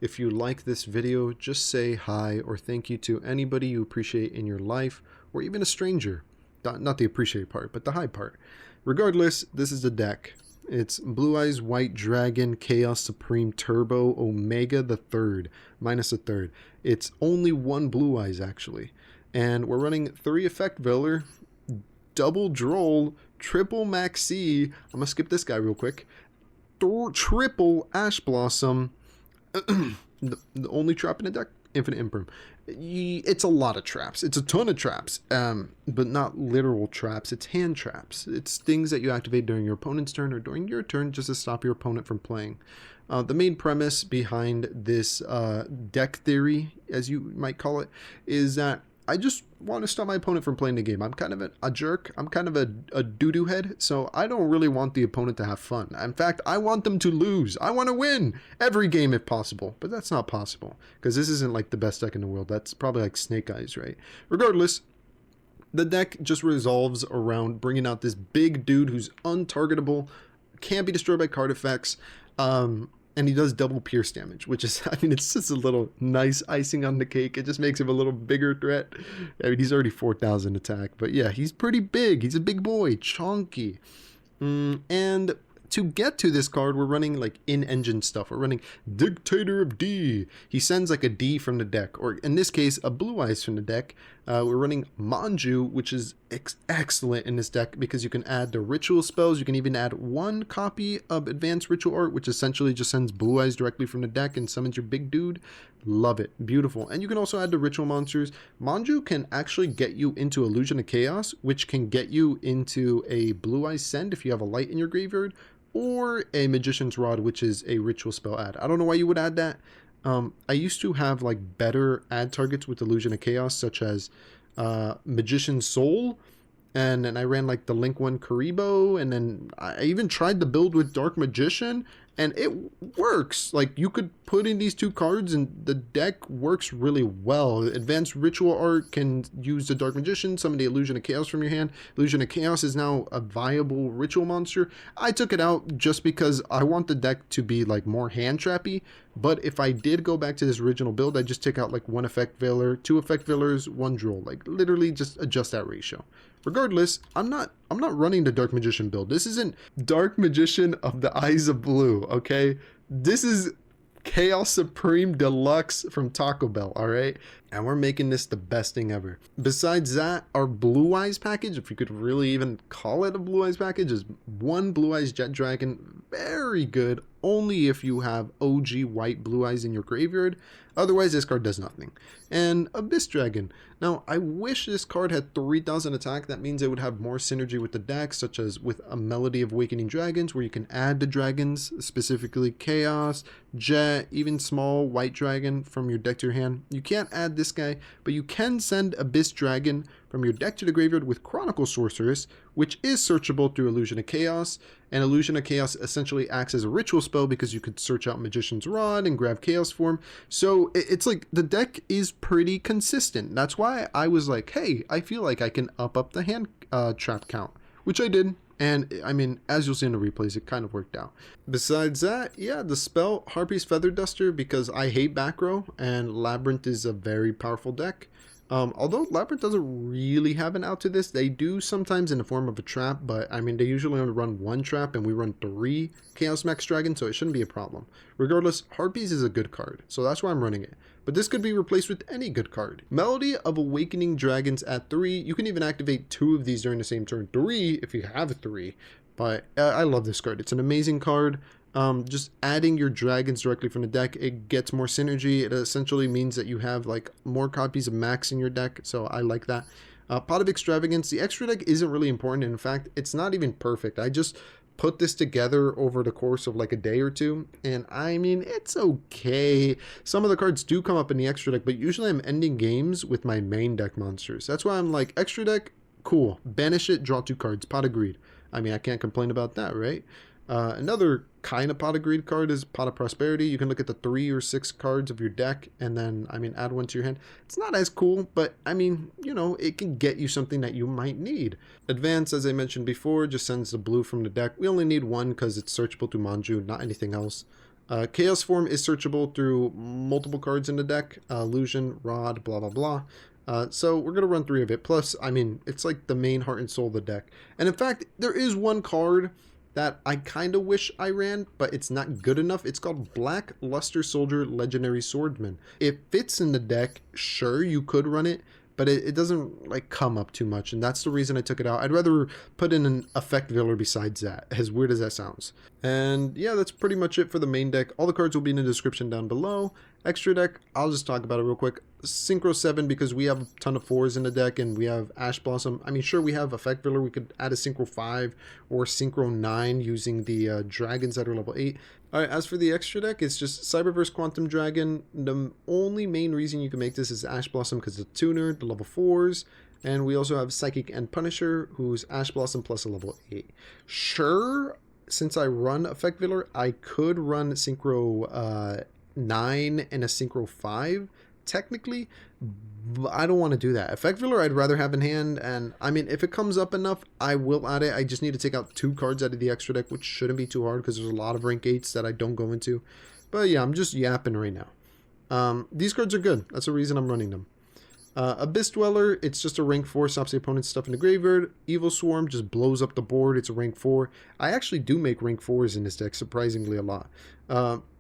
If you like this video, just say hi or thank you to anybody you appreciate in your life, or even a stranger. Not the appreciate part, but the hi part. Regardless, this is the deck. It's Blue Eyes White Dragon Chaos Supreme Turbo Omega the Third, minus a third. It's only one Blue Eyes actually. And we're running 3 Effect Veller, double Droll, triple Maxx. I'm gonna skip this guy real quick. Triple Ash Blossom. the only trap in the deck, Infinite Imperm. It's a lot of traps. It's a ton of traps, but not literal traps. It's hand traps. It's things that you activate during your opponent's turn or during your turn just to stop your opponent from playing. The main premise behind this deck theory, as you might call it, is that I just want to stop my opponent from playing the game. I'm kind of a jerk. I'm kind of a doo-doo head, so I don't really want the opponent to have fun. In fact, I want them to lose. I want to win every game if possible, but that's not possible because this isn't like the best deck in the world. That's probably like Snake Eyes, right? Regardless, the deck just resolves around bringing out this big dude who's untargetable, can't be destroyed by card effects, and he does double pierce damage, which is, I mean, it's just a little nice icing on the cake. It just makes him a little bigger threat. I mean, he's already 4,000 attack, but yeah, he's pretty big. He's a big boy, chunky. And to get to this card, we're running like in-engine stuff. We're running Dictator of D. He sends like a D from the deck, or in this case, a Blue Eyes from the deck. We're running Manju, which is excellent in this deck because you can add the ritual spells. You can even add 1 copy of Advanced Ritual Art, which essentially just sends Blue Eyes directly from the deck and summons your big dude. Love it. Beautiful. And you can also add the ritual monsters. Manju can actually get you into Illusion of Chaos, which can get you into a Blue Eyes Send if you have a light in your graveyard, or a Magician's Rod, which is a ritual spell add. I don't know why you would add that. I used to have like better add targets with Illusion of Chaos, such as Magician's Soul, and then I ran like the Link 1 Karibo, and then I even tried the build with Dark Magician, and it works. Like, you could put in these 2 cards and the deck works really well. Advanced Ritual Art can use the Dark Magician, summon the Illusion of Chaos from your hand. Illusion of Chaos is now a viable ritual monster. I took it out just because I want the deck to be like more hand trappy, but if I did go back to this original build, I'd just take out like 1 Effect Veller, 2 Effect Vellers, 1 Droll, like literally just adjust that ratio. Regardless, I'm not running the Dark Magician build. This isn't Dark Magician of the Eyes of Blue, okay? This is Chaos Supreme Deluxe from Taco Bell, alright? And we're making this the best thing ever. Besides that, our Blue Eyes package, if you could really even call it a Blue Eyes package, is 1 Blue Eyes Jet Dragon. Very good, only if you have OG white Blue Eyes in your graveyard. Otherwise, this card does nothing. And Abyss Dragon. Now, I wish this card had 3,000 attack. That means it would have more synergy with the deck, such as with a Melody of Awakening Dragons, where you can add the dragons, specifically Chaos, Jet, even small white dragon from your deck to your hand. You can't add this guy, but you can send Abyss Dragon from your deck to the graveyard with Chronicle Sorceress, which is searchable through Illusion of Chaos. And Illusion of Chaos essentially acts as a ritual spell because you could search out Magician's Rod and grab Chaos Form. So it's like the deck is pretty consistent. That's why I was like, hey, I feel like I can up the hand trap count, which I did. And I mean, as you'll see in the replays, it kind of worked out. Besides that, yeah, the spell Harpie's Feather Duster, because I hate back row and Labyrinth is a very powerful deck. Although Labyrinth doesn't really have an out to this, they do sometimes in the form of a trap, but I mean, they usually only run 1 trap and we run 3 Chaos Max Dragon, so it shouldn't be a problem. Regardless, Harpies is a good card, so that's why I'm running it. But this could be replaced with any good card. Melody of Awakening Dragons at 3. You can even activate 2 of these during the same turn. 3 if you have 3. But I love this card. It's an amazing card. Just adding your dragons directly from the deck, it gets more synergy. It essentially means that you have like more copies of Maxx in your deck, so I like that. Pot of Extravagance, the extra deck isn't really important. In fact, it's not even perfect. I just put this together over the course of like a day or 2, and I mean, it's okay. Some of the cards do come up in the extra deck, but usually I'm ending games with my main deck monsters. That's why I'm like, extra deck, cool, banish it, draw 2 cards, Pot of Greed. I mean, I can't complain about that, right? Another kind of Pot of Greed card is Pot of Prosperity. You can look at the 3 or 6 cards of your deck and then, I mean, add 1 to your hand. It's not as cool, but I mean, you know, it can get you something that you might need. Advance, as I mentioned before, just sends the blue from the deck. We only need 1 because it's searchable to Manju, not anything else. Chaos form is searchable through multiple cards in the deck. Illusion, Rod, blah, blah, blah. So we're going to run 3 of it. Plus, I mean, it's like the main heart and soul of the deck. And in fact, there is one card that I kind of wish I ran, but it's not good enough. It's called Black Luster Soldier Legendary Swordsman. It fits in the deck. Sure, you could run it, but it doesn't like come up too much, and that's the reason I took it out. I'd rather put in an effect filler besides that, as weird as that sounds. And yeah, that's pretty much it for the main deck. All the cards will be in the description down below. Extra deck, I'll just talk about it real quick. Synchro 7, because we have a ton of 4s in the deck, and we have Ash Blossom. I mean, sure, we have effect filler. We could add a Synchro 5 or Synchro 9 using the dragons that are level 8. Alright, as for the extra deck, it's just Cyberverse Quantum Dragon. The only main reason you can make this is Ash Blossom because it's a tuner, the level 4s. And we also have Psychic and Punisher, who's Ash Blossom plus a level 8. Sure, since I run Effect Filler, I could run Synchro 9 and a Synchro 5, technically. But I don't want to do that. Effect Filler I'd rather have in hand, and I mean, if it comes up enough, I will add it. I just need to take out 2 cards out of the extra deck, which shouldn't be too hard because there's a lot of rank 8s that I don't go into. But yeah, I'm just yapping right now. These cards are good. That's the reason I'm running them. Abyss Dweller, it's just a rank 4, stops the opponent's stuff in the graveyard. Evilswarm just blows up the board, it's a rank 4. I actually do make rank 4s in this deck, surprisingly a lot.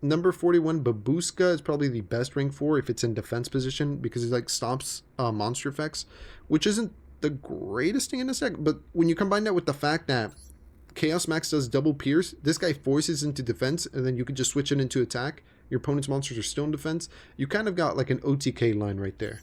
Number 41, Bagooska is probably the best rank 4 if it's in defense position, because it like stops monster effects, which isn't the greatest thing in this deck, but when you combine that with the fact that Chaos Maxx does double pierce, this guy forces into defense, and then you can just switch it into attack. Your opponent's monsters are still in defense. You kind of got like an OTK line right there.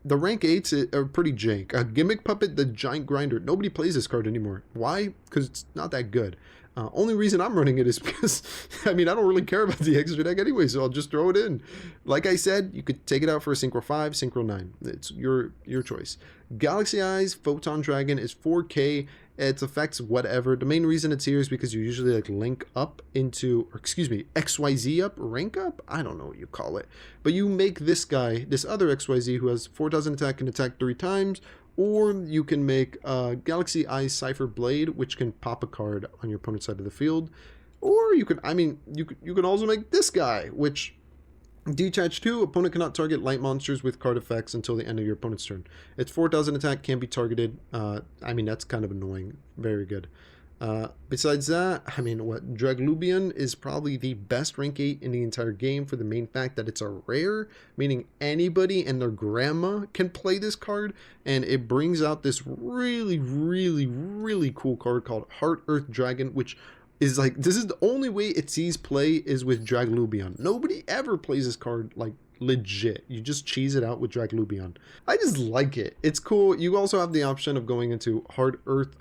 The rank 8s are pretty jank. Gimmick Puppet, the Giant Grinder. Nobody plays this card anymore. Why? Because it's not that good. Only reason I'm running it is because, I mean, I don't really care about the extra deck anyway, so I'll just throw it in. Like I said, you could take it out for a Synchro 5, Synchro 9. It's your choice. Galaxy Eyes, Photon Dragon is 4K. Its effects, whatever. The main reason it's here is because you usually like link up into, or excuse me, XYZ up, rank up? I don't know what you call it. But you make this guy, this other XYZ who has 4,000 attack and attack 3 times, or you can make Galaxy Eyes Cypher Blade, which can pop a card on your opponent's side of the field. Or you can, I mean, you can also make this guy, which Detach 2, opponent cannot target light monsters with card effects until the end of your opponent's turn. It's 4,000 attack, can't be targeted. I mean, that's kind of annoying. Very good. Besides that, I mean, what, Draglubion is probably the best rank 8 in the entire game for the main fact that it's a rare, meaning anybody and their grandma can play this card, and it brings out this really, really, really cool card called Heart Earth Dragon, which is like, this is the only way it sees play is with Draglubion. Nobody ever plays this card like legit. You just cheese it out with Draglubion. I just like it. It's cool. You also have the option of going into Hard Earth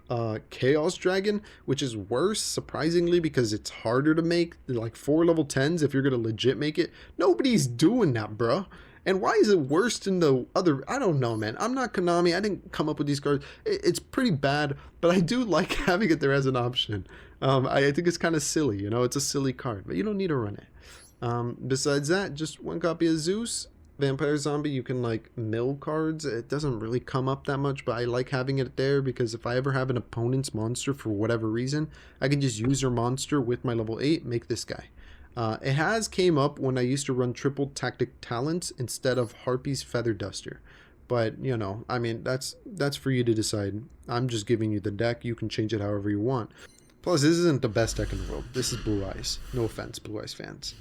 Chaos Dragon, which is worse, surprisingly, because it's harder to make. Like 4 level 10s if you're gonna legit make it. Nobody's doing that, bruh. And why is it worse than the other? I don't know, man. I'm not Konami. I didn't come up with these cards. It's pretty bad, but I do like having it there as an option. I think it's kind of silly, you know. It's a silly card, but you don't need to run it. Besides that, just 1 copy of Zeus. Vampire Zombie, you can like mill cards. It doesn't really come up that much, but I like having it there because if I ever have an opponent's monster for whatever reason, I can just use their monster with my level 8, make this guy. It has came up when I used to run triple tactic talents instead of Harpie's Feather Duster. But, you know, I mean, that's for you to decide. I'm just giving you the deck. You can change it however you want. Plus, this isn't the best deck in the world. This is Blue Eyes. No offense, Blue Eyes fans.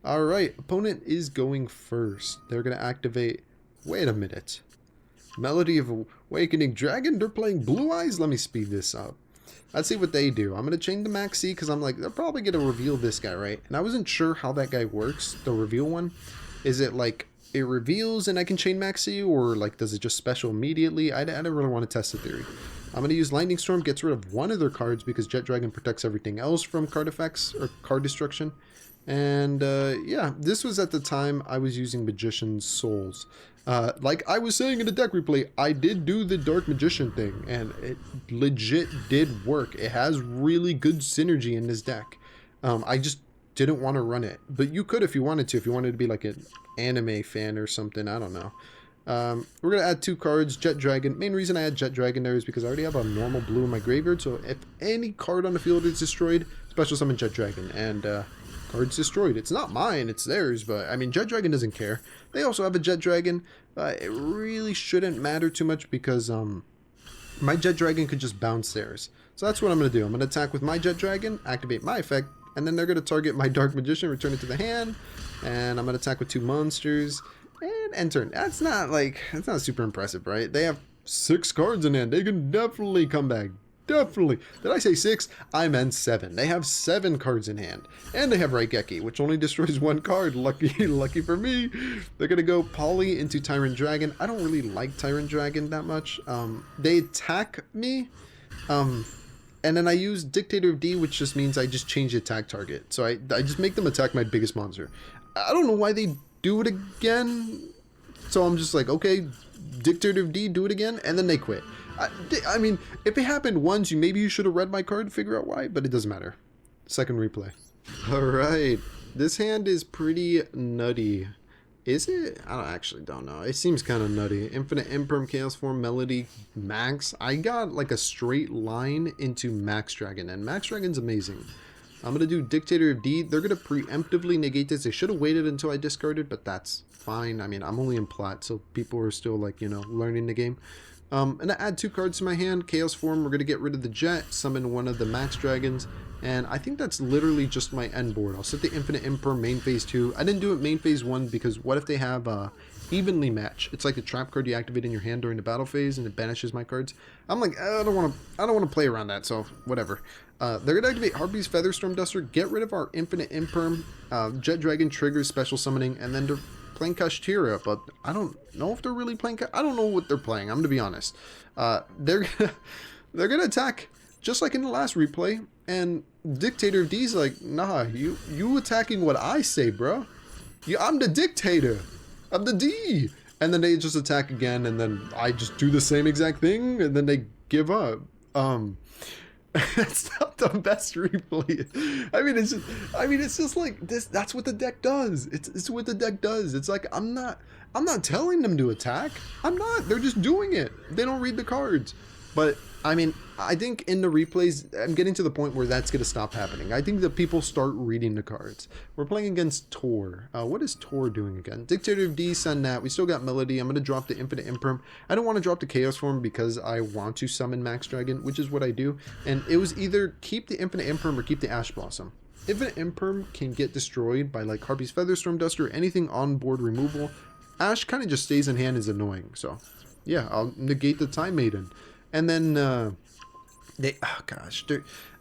Alright, opponent is going first. They're going to activate... Wait a minute. Melody of Awakening Dragon? They're playing Blue Eyes? Let me speed this up. Let's see what they do. I'm going to chain the Maxx because I'm like, they're probably going to reveal this guy, right? And I wasn't sure how that guy works, the reveal one. Is it like it reveals and I can chain Maxx, or like does it just special immediately? I don't really want to test the theory. I'm going to use Lightning Storm, gets rid of one of their cards because Jet Dragon protects everything else from card effects or card destruction. And yeah, this was at the time I was using Magician's Souls. Like I was saying in the deck replay, I did do the Dark Magician thing, and it legit did work. It has really good synergy in this deck. I just didn't want to run it. But you could if you wanted to, if you wanted to be like an anime fan or something, I don't know. We're going to add 2 cards, Jet Dragon. Main reason I add Jet Dragon there is because I already have a normal blue in my graveyard, so if any card on the field is destroyed, special summon Jet Dragon. And Card's destroyed. It's not mine, it's theirs, but I mean, Jet Dragon doesn't care. They also have a Jet Dragon. It really shouldn't matter too much because my Jet Dragon could just bounce theirs. So that's what I'm going to do. I'm going to attack with my Jet Dragon, activate my effect, and then they're going to target my Dark Magician, return it to the hand, and I'm going to attack with 2 monsters, and end turn. That's not super impressive, right? They have 6 cards in hand. They can definitely come back. Definitely. Did I say 6? I meant 7. They have 7 cards in hand. And they have Raigeki, which only destroys 1 card. Lucky for me. They're going to go Poly into Tyrant Dragon. I don't really like Tyrant Dragon that much. They attack me. And then I use Dictator of D, which just means I just change the attack target. So I just make them attack my biggest monster. I don't know why they do it again. So I'm just like, okay, Dictator of D, do it again. And then they quit. I mean, if it happened once, maybe you should have read my card to figure out why, but it doesn't matter. Second replay. Alright, this hand is pretty nutty. Is it? I actually don't know. It seems kind of nutty. Infinite Imperm, Chaos Form, Melody, Maxx. I got like a straight line into Maxx Dragon, and Maxx Dragon's amazing. I'm going to do Dictator of D. They're going to preemptively negate this. They should have waited until I discarded, but that's fine. I mean, I'm only in plat, so people are still like, you know, learning the game. And I add 2 cards to my hand. Chaos Form, we're going to get rid of the Jet, summon one of the Maxx Dragons, and I think that's literally just my end board. I'll set the Infinite Imperm main phase 2. I didn't do it main phase 1 because what if they have evenly match? It's like a trap card you activate in your hand during the battle phase and it banishes my cards. I'm like, I don't want to play around that, so whatever. They're going to activate Harpie's Featherstorm Duster, get rid of our Infinite Imperm, Jet Dragon triggers special summoning, and then they're playing Kashtira, but I don't know if they're really playing. I don't know what they're playing. I'm gonna be honest. They're gonna attack just like in the last replay, and Dictator of D's like, nah, you attacking what I say, bro. I'm the Dictator. I'm the D. And then they just attack again, and then I just do the same exact thing, and then they give up. It's not the best replay. I mean, it's just like this. That's what the deck does. It's what the deck does. It's like I'm not telling them to attack. I'm not. They're just doing it. They don't read the cards. But I mean, I think in the replays, I'm getting to the point where that's going to stop happening. I think that people start reading the cards. We're playing against Tor. What is Tor doing again? Dictator of D, send that. We still got Melody. I'm going to drop the Infinite Imperm. I don't want to drop the Chaos Form because I want to summon Maxx Dragon, which is what I do. And it was either keep the Infinite Imperm or keep the Ash Blossom. Infinite Imperm can get destroyed by like Harpie's Featherstorm Duster or anything on board removal. Ash kind of just stays in hand, is annoying. So yeah, I'll negate the Time Maiden. And then oh gosh,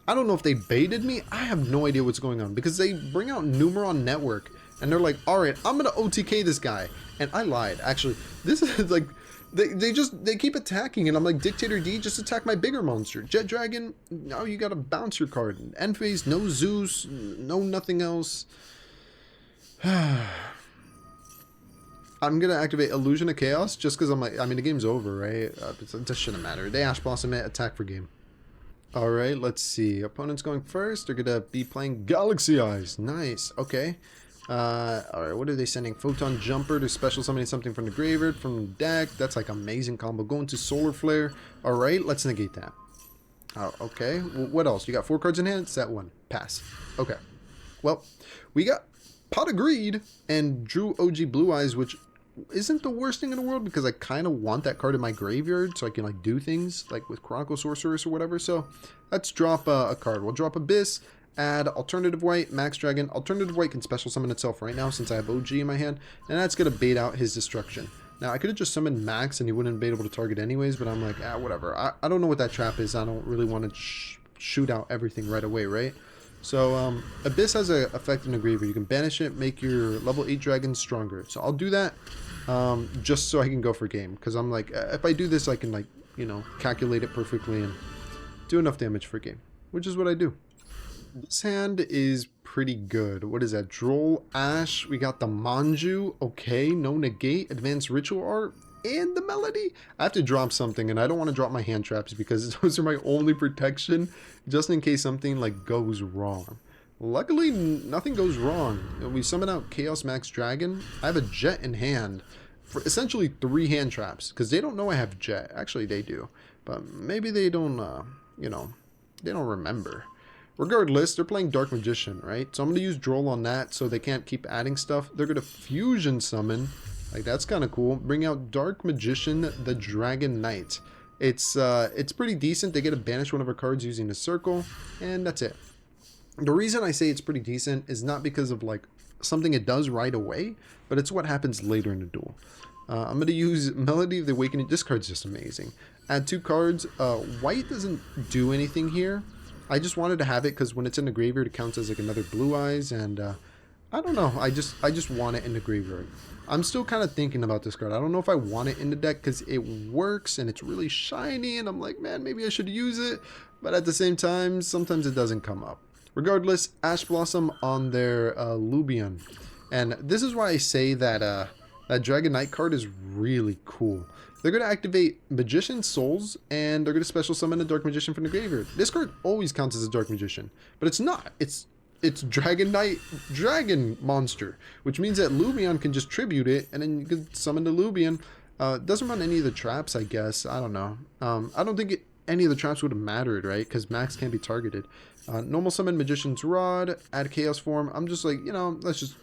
I don't know if they baited me. I have no idea what's going on because they bring out Numeron Network and they're like, all right, I'm gonna OTK this guy, and I lied. Actually, this is like they keep attacking, and I'm like, Dictator D, just attack my bigger monster. Jet Dragon, no, you gotta bounce your card. End phase, no Zeus, no nothing else. I'm going to activate Illusion of Chaos just because I'm like, I mean, the game's over, right? It just shouldn't matter. They Ash Blossom it, attack for game. Alright, let's see. Opponent's going first. They're going to be playing Galaxy Eyes. Nice. Okay. Alright, what are they sending? Photon Jumper to special summoning something from the graveyard, from the deck. That's like amazing combo. Going to Solar Flare. Alright, let's negate that. Oh, okay. Well, what else? You got 4 cards in hand? Set 1. Pass. Okay. Well, we got Pot of Greed and drew OG Blue Eyes, which isn't the worst thing in the world because I kind of want that card in my graveyard so I can like do things like with Chronicle Sorceress or whatever. So let's drop a card. We'll drop Abyss, add Alternative White, Maxx Dragon. Alternative White can special summon itself right now since I have OG in my hand, and that's going to bait out his destruction. Now, I could have just summoned Maxx and he wouldn't be able to target anyways, but I'm like, whatever. I don't know what that trap is. I don't really want to shoot out everything right away, right? So, Abyss has an effect in the graveyard. You can banish it, make your level 8 dragon stronger. So I'll do that just so I can go for game. Because I'm like, if I do this, I can, like, you know, calculate it perfectly and do enough damage for game. Which is what I do. This hand is pretty good. What is that? Droll, Ash. We got the Manju. Okay, no negate. Advanced Ritual Art. And the Melody. I have to drop something, and I don't want to drop my hand traps because those are my only protection, just in case something like goes wrong. Luckily, nothing goes wrong. We summon out Chaos Maxx Dragon. I have a Jet in hand for essentially 3 hand traps because they don't know I have Jet. Actually, they do, but maybe they don't. You know, they don't remember. Regardless, they're playing Dark Magician, right? So I'm going to use Droll on that so they can't keep adding stuff. They're going to fusion summon. Like, that's kind of cool. Bring out Dark Magician, the Dragon Knight. It's pretty decent. They get to banish one of our cards using a circle, and that's it. The reason I say it's pretty decent is not because of, like, something it does right away, but it's what happens later in the duel. I'm going to use Melody of the Awakening. This card's just amazing. Add 2 cards. White doesn't do anything here. I just wanted to have it because when it's in the graveyard, it counts as like another Blue Eyes, and I don't know. I just want it in the graveyard. I'm still kind of thinking about this card. I don't know if I want it in the deck because it works and it's really shiny, and I'm like, man, maybe I should use it. But at the same time, sometimes it doesn't come up. Regardless, Ash Blossom on their Lubion. And this is why I say that that Dragon Knight card is really cool. They're going to activate Magician Souls, and they're going to special summon a Dark Magician from the graveyard. This card always counts as a Dark Magician, but it's not. It's Dragon Knight Dragon Monster, which means that Lubion can just tribute it, and then you can summon the Lubion. Doesn't run any of the traps, I guess. I don't know. I don't think any of the traps would have mattered, right? Because Maxx can't be targeted. Normal summon Magician's Rod, add Chaos Form. I'm just like, you know, let's just...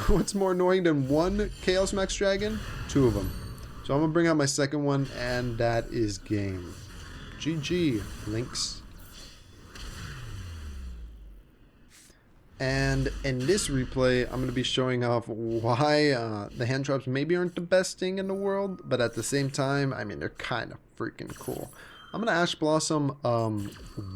What's more annoying than 1 Chaos Max Dragon? 2 of them. So I'm going to bring out my second one, and that is game. GG, Lynx. And in this replay, I'm going to be showing off why the hand traps maybe aren't the best thing in the world, but at the same time, I mean, they're kind of freaking cool. I'm going to Ash Blossom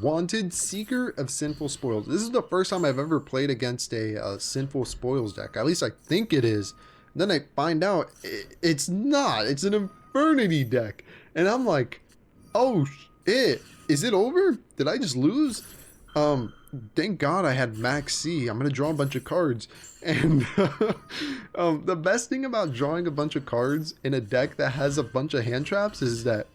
Wanted Seeker of Sinful Spoils. This is the first time I've ever played against a Sinful Spoils deck. At least I think it is. Then I find out it's not. It's an Infernity deck. And I'm like, oh shit. Is it over? Did I just lose? Thank God I had Maxx C. I'm going to draw a bunch of cards. And the best thing about drawing a bunch of cards in a deck that has a bunch of hand traps is that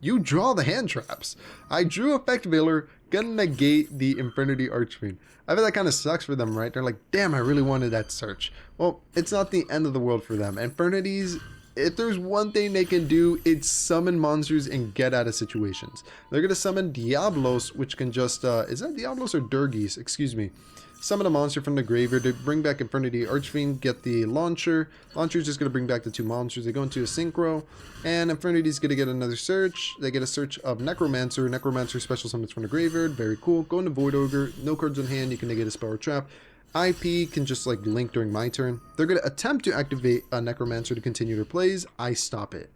you draw the hand traps. I drew Effect Veiler, gonna negate the Infernity Archfiend. I bet that kind of sucks for them, right? They're like, damn, I really wanted that search. Well, it's not the end of the world for them. Infernities, if there's one thing they can do, it's summon monsters and get out of situations. They're gonna summon Diablos, which can just, is that Diablos or Durgis? Excuse me. Summon a monster from the graveyard to bring back Infernity Archfiend, get the launcher. Launcher's just going to bring back the 2 monsters. They go into a synchro, and Infernity's going to get another search. They get a search of Necromancer. Necromancer special summons from the graveyard. Very cool. Go into Void Ogre. No cards in hand. You can negate a spell or trap. IP can just like link during my turn. They're going to attempt to activate a Necromancer to continue their plays. I stop it.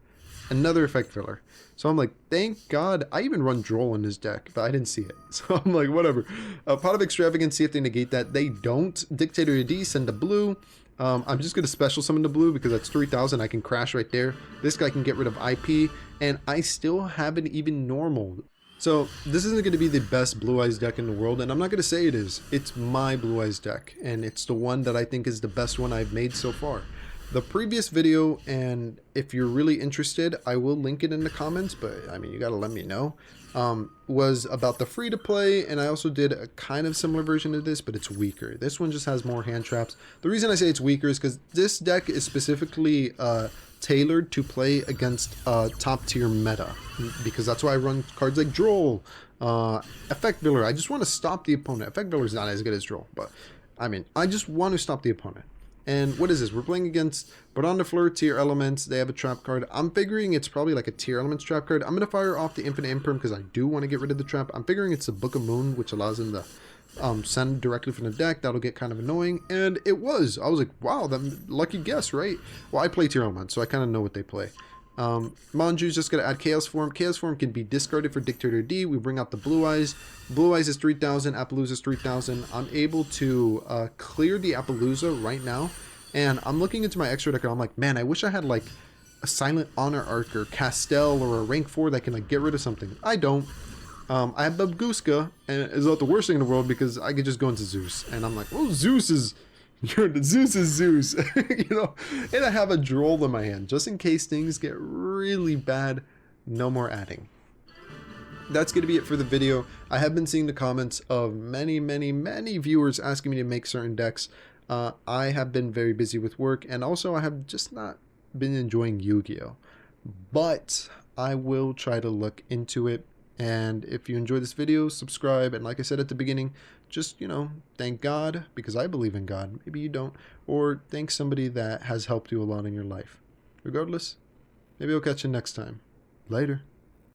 Another effect filler. So I'm like, thank God. I even run Droll in this deck, but I didn't see it. So I'm like, whatever. Pot of Extravagance, see if they negate that. They don't. Dictator of D, send a blue. I'm just going to special summon the blue because that's 3,000. I can crash right there. This guy can get rid of IP, and I still haven't even normal. So this isn't going to be the best Blue Eyes deck in the world, and I'm not going to say it is. It's my Blue Eyes deck, and it's the one that I think is the best one I've made so far. The previous video, and if you're really interested, I will link it in the comments, but I mean, you gotta let me know, was about the free-to-play, and I also did a kind of similar version of this, but it's weaker. This one just has more hand traps. The reason I say it's weaker is because this deck is specifically tailored to play against top tier meta, because that's why I run cards like Droll, Effect Veiler. I just want to stop the opponent. Effect Veiler is not as good as Droll, but I mean, I just want to stop the opponent. And what is this? We're playing against Baron de Fleur, Tier Elements. They have a trap card. I'm figuring it's probably like a Tier Elements trap card. I'm going to fire off the Infinite Imperm because I do want to get rid of the trap. I'm figuring it's the Book of Moon, which allows them to send directly from the deck. That'll get kind of annoying. And it was. I was like, wow, that lucky guess, right? Well, I play Tier Elements, so I kind of know what they play. Manju's just going to add Chaos Form. Chaos Form can be discarded for Dictator of D. We bring out the Blue Eyes. Blue Eyes is 3,000. Appaloosa is 3,000. I'm able to clear the Appaloosa right now. And I'm looking into my extra deck and I'm like, man, I wish I had like a Silent Honor Arc or Castell or a rank 4 that can like get rid of something. I don't. I have Bagooska, and it's not the worst thing in the world because I could just go into Zeus. And I'm like, well, Zeus is Zeus. You know, and I have a Droll in my hand just in case things get really bad. No more adding. That's going to be it for the video. I have been seeing the comments of many viewers asking me to make certain decks. I have been very busy with work, and also I have just not been enjoying Yu-Gi-Oh! But I will try to look into it. And if you enjoyed this video, subscribe. And like I said at the beginning, just, thank God, because I believe in God. Maybe you don't. Or thank somebody that has helped you a lot in your life. Regardless, maybe I'll catch you next time. Later.